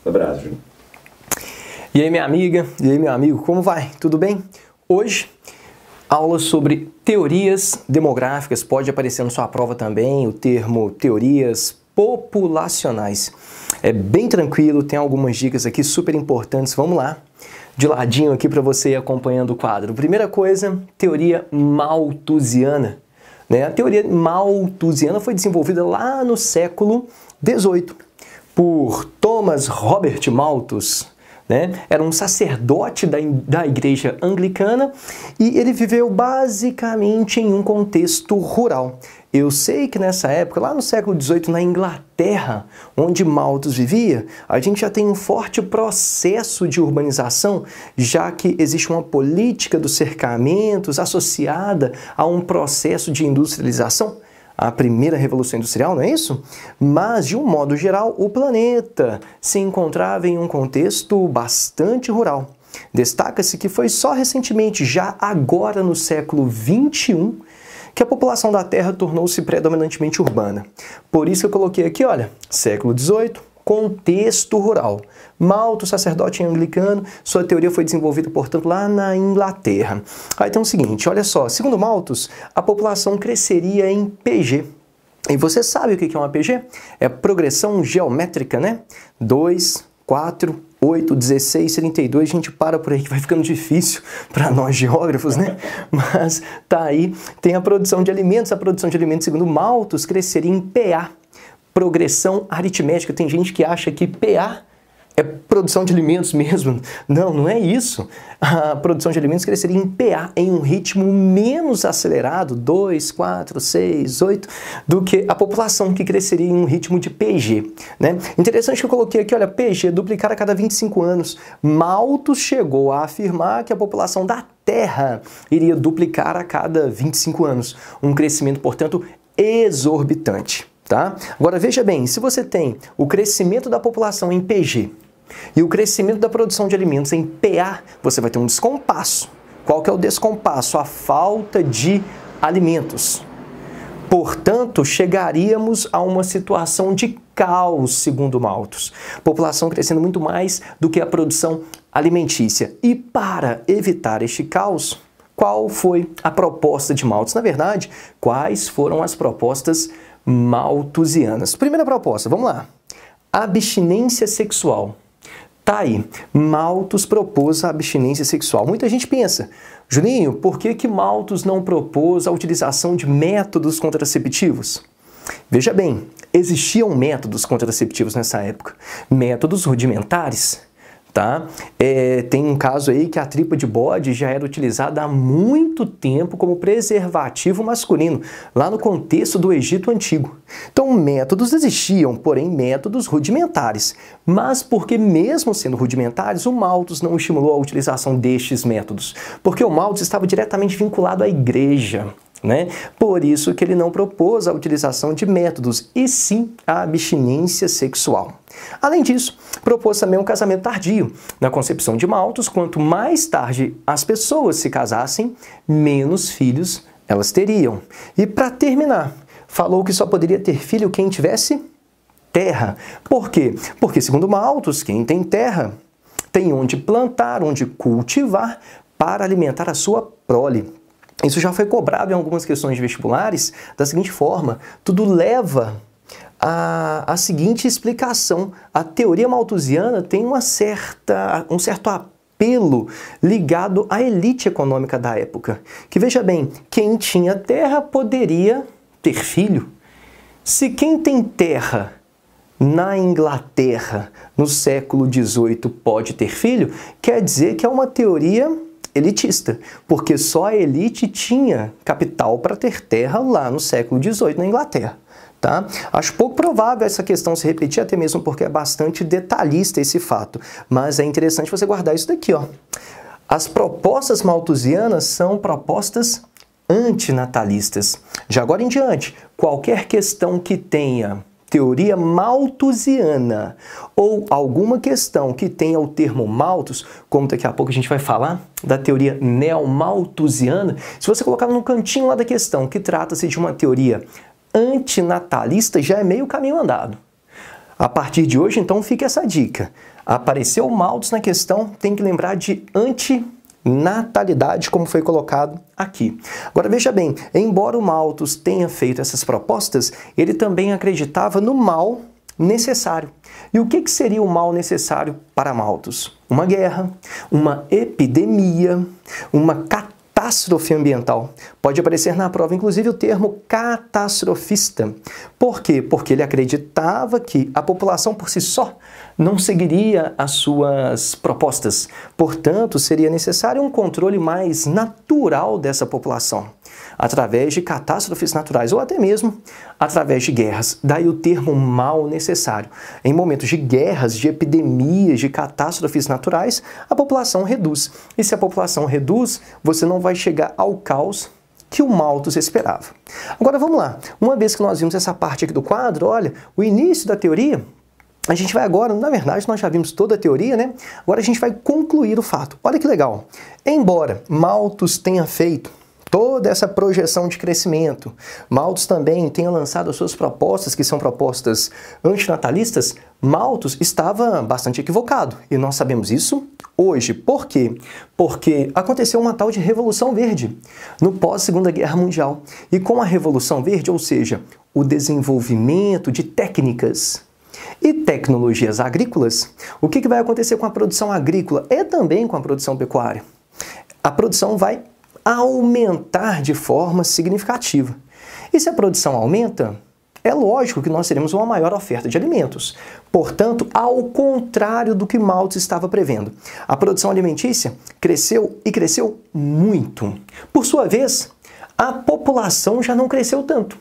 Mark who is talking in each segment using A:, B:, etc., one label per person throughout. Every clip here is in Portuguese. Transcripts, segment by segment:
A: Abraço, Júnior.
B: E aí, minha amiga, e aí, meu amigo, como vai? Tudo bem? Hoje, aula sobre teorias demográficas. Pode aparecer na sua prova também o termo teorias populacionais. É bem tranquilo, tem algumas dicas aqui super importantes. Vamos lá, de ladinho aqui para você ir acompanhando o quadro. Primeira coisa, teoria malthusiana. A teoria malthusiana foi desenvolvida lá no século XVIII por Thomas Robert Malthus. Era um sacerdote da igreja anglicana e ele viveu basicamente em um contexto rural. Eu sei que nessa época, lá no século XVIII, na Inglaterra, onde Malthus vivia, a gente já tem um forte processo de urbanização, já que existe uma política dos cercamentos associada a um processo de industrialização. A primeira revolução industrial, não é isso? Mas, de um modo geral, o planeta se encontrava em um contexto bastante rural. Destaca-se que foi só recentemente, já agora no século XXI, que a população da Terra tornou-se predominantemente urbana. Por isso que eu coloquei aqui, olha, século XVIII, contexto rural. Malthus, sacerdote anglicano, sua teoria foi desenvolvida, portanto, lá na Inglaterra. Aí tem o seguinte, olha só, segundo Malthus, a população cresceria em PG. E você sabe o que é uma PG? É progressão geométrica, né? 2, 4, 8, 16, 32, a gente para por aí que vai ficando difícil para nós geógrafos, né? Mas tá aí, tem a produção de alimentos, segundo Malthus, cresceria em PA. Progressão aritmética. Tem gente que acha que PA é produção de alimentos mesmo. Não, não é isso. A produção de alimentos cresceria em PA, em um ritmo menos acelerado, 2, 4, 6, 8, do que a população que cresceria em um ritmo de PG. Interessante que eu coloquei aqui, olha, PG, duplicar a cada 25 anos. Malthus chegou a afirmar que a população da Terra iria duplicar a cada 25 anos. Um crescimento, portanto, exorbitante. Agora veja bem, se você tem o crescimento da população em PG e o crescimento da produção de alimentos em PA, você vai ter um descompasso. Qual que é o descompasso? A falta de alimentos. Portanto, chegaríamos a uma situação de caos, segundo Malthus. População crescendo muito mais do que a produção alimentícia. E para evitar este caos, qual foi a proposta de Malthus? Na verdade, quais foram as propostas malthusianas? Primeira proposta, vamos lá. Abstinência sexual. Tá aí, Malthus propôs a abstinência sexual. Muita gente pensa, Juninho, por que Malthus não propôs a utilização de métodos contraceptivos? Veja bem, existiam métodos contraceptivos nessa época, métodos rudimentares. Tem um caso aí que a tripa de bode já era utilizada há muito tempo como preservativo masculino, lá no contexto do Egito Antigo. Então, métodos existiam, porém métodos rudimentares. Mas porque mesmo sendo rudimentares, o Malthus não estimulou a utilização destes métodos, porque o Malthus estava diretamente vinculado à igreja. Por isso que ele não propôs a utilização de métodos, e sim a abstinência sexual. Além disso, propôs também um casamento tardio. Na concepção de Malthus, quanto mais tarde as pessoas se casassem, menos filhos elas teriam. E para terminar, falou que só poderia ter filho quem tivesse terra. Por quê? Porque, segundo Malthus, quem tem terra tem onde plantar, onde cultivar para alimentar a sua prole. Isso já foi cobrado em algumas questões de vestibulares da seguinte forma: tudo leva à seguinte explicação. A teoria malthusiana tem um certo apelo ligado à elite econômica da época. Que, veja bem, quem tinha terra poderia ter filho. Se quem tem terra na Inglaterra no século XVIII pode ter filho, quer dizer que é uma teoria elitista, porque só a elite tinha capital para ter terra lá no século XVIII na Inglaterra. Acho pouco provável essa questão se repetir, até mesmo porque é bastante detalhista esse fato, mas é interessante você guardar isso daqui. As propostas malthusianas são propostas antinatalistas. De agora em diante, qualquer questão que tenha teoria malthusiana ou alguma questão que tenha o termo Malthus, como daqui a pouco a gente vai falar da teoria neomalthusiana, se você colocar no cantinho lá da questão que trata-se de uma teoria antinatalista, já é meio caminho andado. A partir de hoje, então, fica essa dica. Apareceu Malthus na questão, tem que lembrar de antinatalidade, como foi colocado aqui. Agora, veja bem, embora o Malthus tenha feito essas propostas, ele também acreditava no mal necessário. E o que seria o mal necessário para Malthus? Uma guerra, uma epidemia, uma catástrofe ambiental. Pode aparecer na prova, inclusive, o termo catastrofista. Por quê? Porque ele acreditava que a população por si só não seguiria as suas propostas. Portanto, seria necessário um controle mais natural dessa população, através de catástrofes naturais ou até mesmo através de guerras. Daí o termo mal necessário. Em momentos de guerras, de epidemias, de catástrofes naturais, a população reduz. E se a população reduz, você não vai chegar ao caos que o Malthus esperava. Agora vamos lá. Uma vez que nós vimos essa parte aqui do quadro, olha, o início da teoria, a gente vai agora, na verdade, nós já vimos toda a teoria, né? Agora a gente vai concluir o fato. Olha que legal. Embora Malthus tenha feito toda essa projeção de crescimento, Malthus também tenha lançado as suas propostas, que são propostas antinatalistas, Malthus estava bastante equivocado. E nós sabemos isso hoje. Por quê? Porque aconteceu uma tal de Revolução Verde no pós-Segunda Guerra Mundial. E com a Revolução Verde, ou seja, o desenvolvimento de técnicas e tecnologias agrícolas, o que vai acontecer com a produção agrícola e também com a produção pecuária? A produção vai aumentar de forma significativa. E se a produção aumenta, é lógico que nós teremos uma maior oferta de alimentos. Portanto, ao contrário do que Malthus estava prevendo, a produção alimentícia cresceu e cresceu muito. Por sua vez, a população já não cresceu tanto.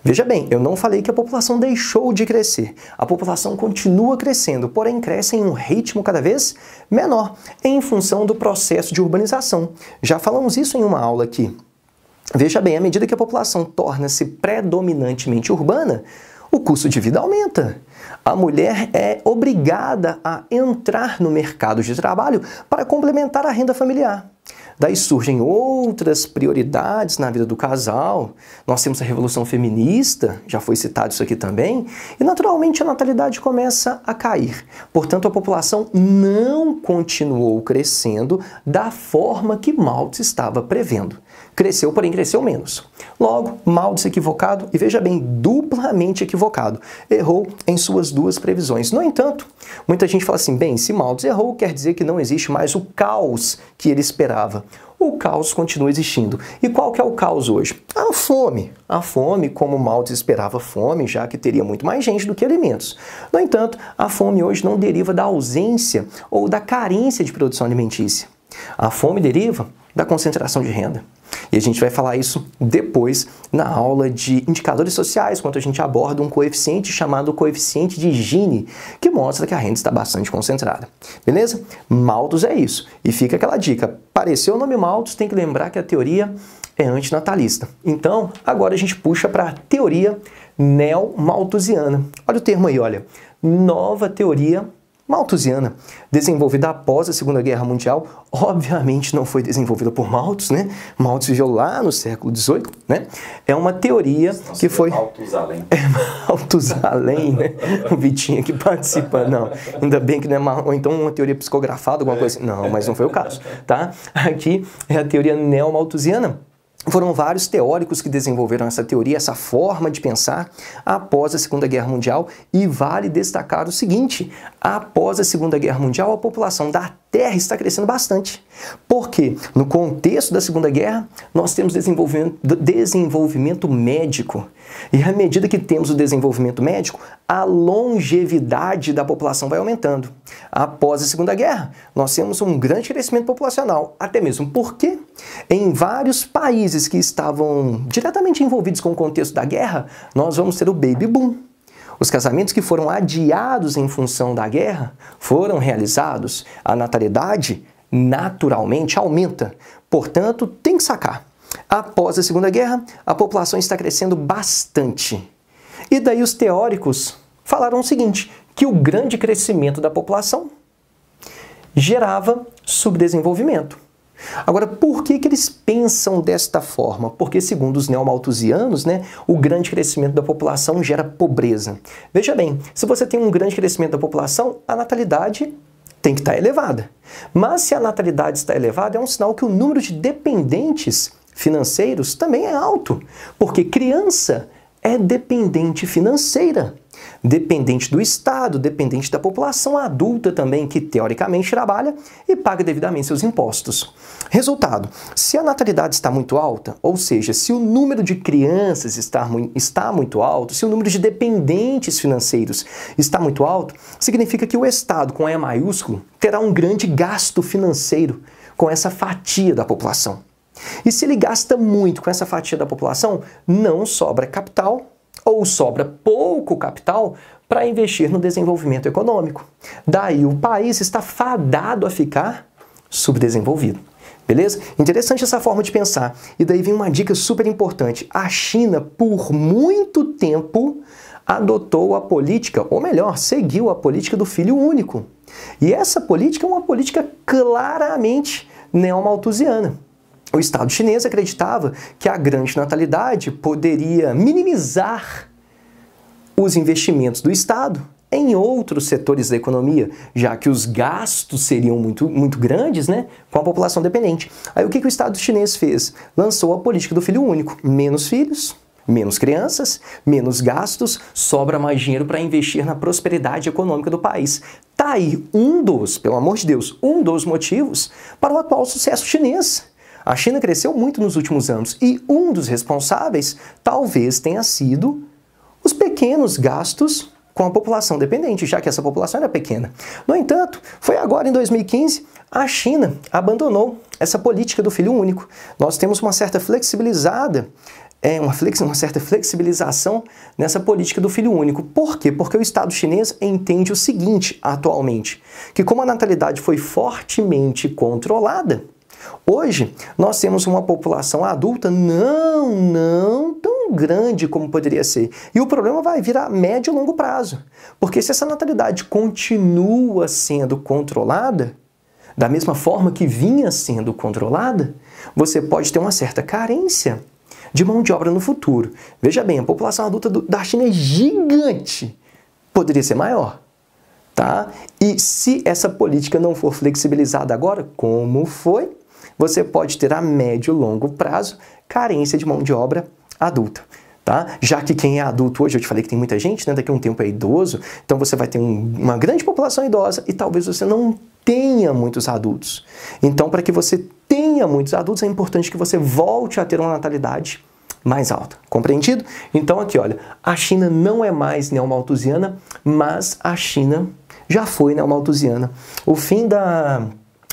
B: Veja bem, eu não falei que a população deixou de crescer. A população continua crescendo, porém cresce em um ritmo cada vez menor, em função do processo de urbanização. Já falamos isso em uma aula aqui. Veja bem, à medida que a população torna-se predominantemente urbana, o custo de vida aumenta. A mulher é obrigada a entrar no mercado de trabalho para complementar a renda familiar. Daí surgem outras prioridades na vida do casal. Nós temos a Revolução Feminista, já foi citado isso aqui também, e naturalmente a natalidade começa a cair. Portanto, a população não continuou crescendo da forma que Malthus estava prevendo. Cresceu, porém cresceu menos. Logo, Malthus equivocado, e veja bem, duplamente equivocado. Errou em suas duas previsões. No entanto, muita gente fala assim, bem, se Malthus errou, quer dizer que não existe mais o caos que ele esperava. O caos continua existindo. E qual que é o caos hoje? A fome. A fome, como Malthus esperava fome, já que teria muito mais gente do que alimentos. No entanto, a fome hoje não deriva da ausência ou da carência de produção alimentícia. A fome deriva da concentração de renda. E a gente vai falar isso depois na aula de indicadores sociais, quando a gente aborda um coeficiente chamado coeficiente de Gini, que mostra que a renda está bastante concentrada. Beleza? Malthus é isso. E fica aquela dica. Apareceu o nome Malthus, tem que lembrar que a teoria é antinatalista. Então, agora a gente puxa para a teoria neo-malthusiana. Olha o termo aí, olha. Nova teoria malthusiana, desenvolvida após a Segunda Guerra Mundial, obviamente não foi desenvolvida por Malthus, né? Malthus viveu lá no século XVIII, né? É uma teoria que foi...
A: Malthusalém.
B: É Malthusalém, né? O Vitinho aqui participa, não. Ainda bem que não é ou então uma teoria psicografada, alguma coisa assim. Não, mas não foi o caso, tá? Aqui é a teoria neo-malthusiana. Foram vários teóricos que desenvolveram essa teoria, essa forma de pensar após a Segunda Guerra Mundial, e vale destacar o seguinte, após a Segunda Guerra Mundial a população da Terra está crescendo bastante. Porque no contexto da Segunda Guerra nós temos desenvolvimento médico, e à medida que temos o desenvolvimento médico, a longevidade da população vai aumentando. Após a Segunda Guerra, nós temos um grande crescimento populacional, até mesmo porque em vários países que estavam diretamente envolvidos com o contexto da guerra, nós vamos ter o baby boom. Os casamentos que foram adiados em função da guerra foram realizados. A natalidade, naturalmente, aumenta. Portanto, tem que sacar. Após a Segunda Guerra, a população está crescendo bastante. E daí os teóricos falaram o seguinte, que o grande crescimento da população gerava subdesenvolvimento. Agora, por que eles pensam desta forma? Porque, segundo os neomalthusianos, né, o grande crescimento da população gera pobreza. Veja bem, se você tem um grande crescimento da população, a natalidade tem que estar elevada. Mas se a natalidade está elevada, é um sinal que o número de dependentes financeiros também é alto, porque criança é dependente financeira, dependente do Estado, dependente da população adulta também, que teoricamente trabalha e paga devidamente seus impostos. Resultado, se a natalidade está muito alta, ou seja, se o número de crianças está muito alto, se o número de dependentes financeiros está muito alto, significa que o Estado, com E maiúsculo, terá um grande gasto financeiro com essa fatia da população. E se ele gasta muito com essa fatia da população, não sobra capital ou sobra pouco capital para investir no desenvolvimento econômico. Daí o país está fadado a ficar subdesenvolvido. Beleza? Interessante essa forma de pensar. E daí vem uma dica super importante. A China, por muito tempo, adotou a política, ou melhor, seguiu a política do filho único. E essa política é uma política claramente neomalthusiana. O Estado chinês acreditava que a grande natalidade poderia minimizar os investimentos do Estado em outros setores da economia, já que os gastos seriam muito grandes, né, com a população dependente. Aí o que o Estado chinês fez? Lançou a política do filho único. Menos filhos, menos crianças, menos gastos, sobra mais dinheiro para investir na prosperidade econômica do país. Tá aí pelo amor de Deus, um dos motivos para o atual sucesso chinês. A China cresceu muito nos últimos anos e um dos responsáveis talvez tenha sido os pequenos gastos com a população dependente, já que essa população era pequena. No entanto, foi agora em 2015, a China abandonou essa política do filho único. Nós temos uma certa flexibilização nessa política do filho único. Por quê? Porque o Estado chinês entende o seguinte atualmente, que como a natalidade foi fortemente controlada, hoje, nós temos uma população adulta não tão grande como poderia ser. E o problema vai vir a médio e longo prazo. Porque se essa natalidade continua sendo controlada, da mesma forma que vinha sendo controlada, você pode ter uma certa carência de mão de obra no futuro. Veja bem, a população adulta da China é gigante. Poderia ser maior. Tá? E se essa política não for flexibilizada agora, como foi, você pode ter a médio e longo prazo carência de mão de obra adulta. Tá? Já que quem é adulto hoje, eu te falei que tem muita gente, né? Daqui a um tempo é idoso, então você vai ter uma grande população idosa e talvez você não tenha muitos adultos. Então, para que você tenha muitos adultos, é importante que você volte a ter uma natalidade mais alta. Compreendido? Então aqui, olha, a China não é mais neomalthusiana, mas a China já foi neomalthusiana. O fim da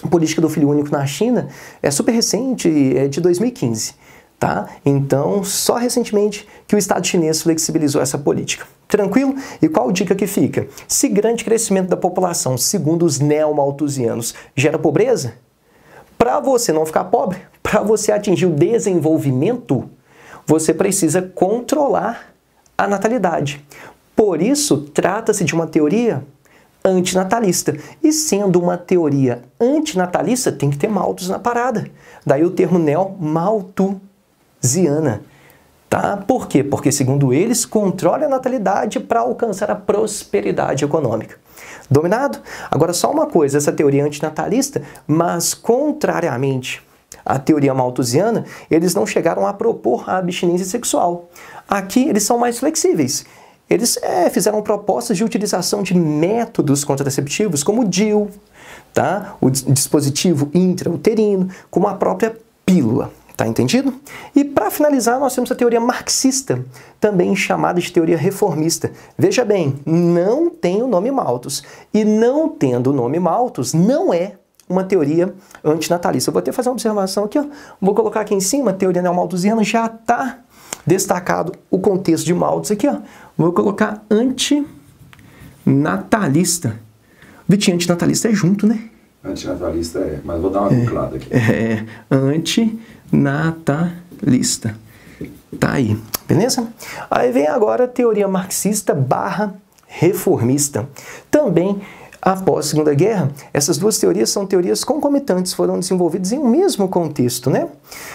B: política do filho único na China é super recente, é de 2015, tá? Então, só recentemente que o Estado chinês flexibilizou essa política. Tranquilo? E qual dica que fica? Se grande crescimento da população, segundo os neomalthusianos, gera pobreza, para você não ficar pobre, para você atingir o desenvolvimento, você precisa controlar a natalidade. Por isso, trata-se de uma teoria antinatalista. E sendo uma teoria antinatalista, tem que ter malthus na parada. Daí o termo neomalthusiana. Tá? Por quê? Porque, segundo eles, controla a natalidade para alcançar a prosperidade econômica. Dominado? Agora, só uma coisa, essa teoria antinatalista, mas contrariamente à teoria malthusiana, eles não chegaram a propor a abstinência sexual. Aqui, eles são mais flexíveis. Eles fizeram propostas de utilização de métodos contraceptivos, como o DIU, tá? O dispositivo intrauterino, como a própria pílula. Tá entendido? E para finalizar, nós temos a teoria marxista, também chamada de teoria reformista. Veja bem, não tem o nome Malthus. E não tendo o nome Malthus, não é uma teoria antinatalista. Eu vou até fazer uma observação aqui, ó. Vou colocar aqui em cima, a teoria neomalthusiana já está destacado o contexto de Malthus aqui, ó. Vou colocar antinatalista. Vitinho, antinatalista é junto, né?
A: Antinatalista é, mas vou dar uma buclada aqui.
B: Antinatalista. Tá aí, beleza? Aí vem agora a teoria marxista / reformista. Também Após a Segunda Guerra, essas duas teorias são teorias concomitantes, foram desenvolvidas em um mesmo contexto, né?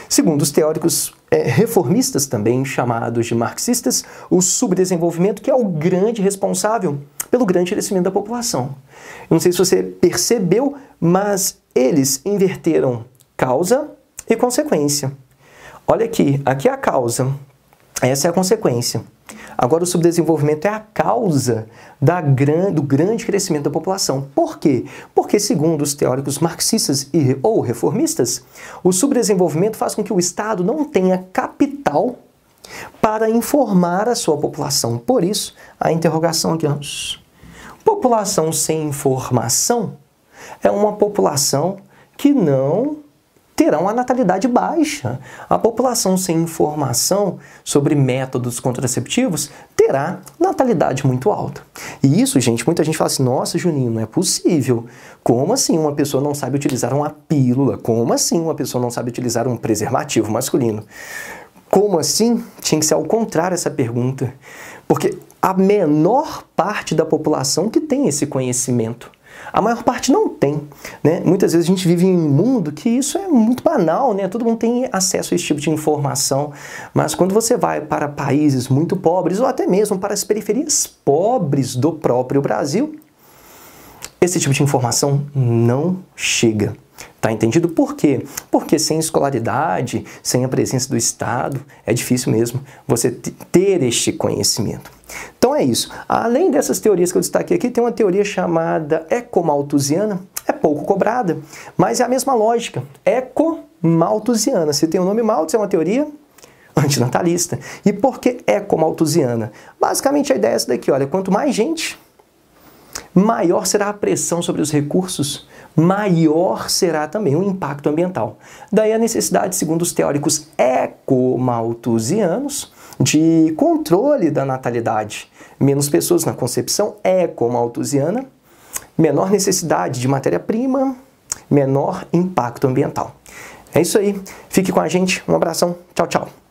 B: Segundo os teóricos reformistas, também chamados de marxistas, o subdesenvolvimento que é o grande responsável pelo grande crescimento da população. Eu não sei se você percebeu, mas eles inverteram causa e consequência. Olha aqui é a causa, essa é a consequência. Agora o subdesenvolvimento é a causa do grande crescimento da população. Por quê? Porque, segundo os teóricos marxistas ou reformistas, o subdesenvolvimento faz com que o Estado não tenha capital para informar a sua população. Por isso, a interrogação aqui, ó. População sem informação é uma população que não terá uma natalidade baixa. A população sem informação sobre métodos contraceptivos terá natalidade muito alta. E isso, gente, muita gente fala assim, nossa, Juninho, não é possível. Como assim uma pessoa não sabe utilizar uma pílula? Como assim uma pessoa não sabe utilizar um preservativo masculino? Como assim? Tinha que ser ao contrário essa pergunta. Porque a menor parte da população que tem esse conhecimento. A maior parte não tem, né? Muitas vezes a gente vive em um mundo que isso é muito banal, né? Todo mundo tem acesso a esse tipo de informação, mas quando você vai para países muito pobres ou até mesmo para as periferias pobres do próprio Brasil, esse tipo de informação não chega. Tá entendido? Por quê? Porque sem escolaridade, sem a presença do Estado, é difícil mesmo você ter este conhecimento. Então é isso. Além dessas teorias que eu destaquei aqui, tem uma teoria chamada ecomalthusiana, é pouco cobrada, mas é a mesma lógica, ecomalthusiana. Se tem o nome Malthus, é uma teoria antinatalista. E por que ecomalthusiana? Basicamente a ideia é essa daqui, olha, quanto mais gente, maior será a pressão sobre os recursos, maior será também o impacto ambiental. Daí a necessidade, segundo os teóricos ecomalthusianos, de controle da natalidade. Menos pessoas na concepção ecomalthusiana, menor necessidade de matéria-prima, menor impacto ambiental. É isso aí. Fique com a gente. Um abração. Tchau, tchau.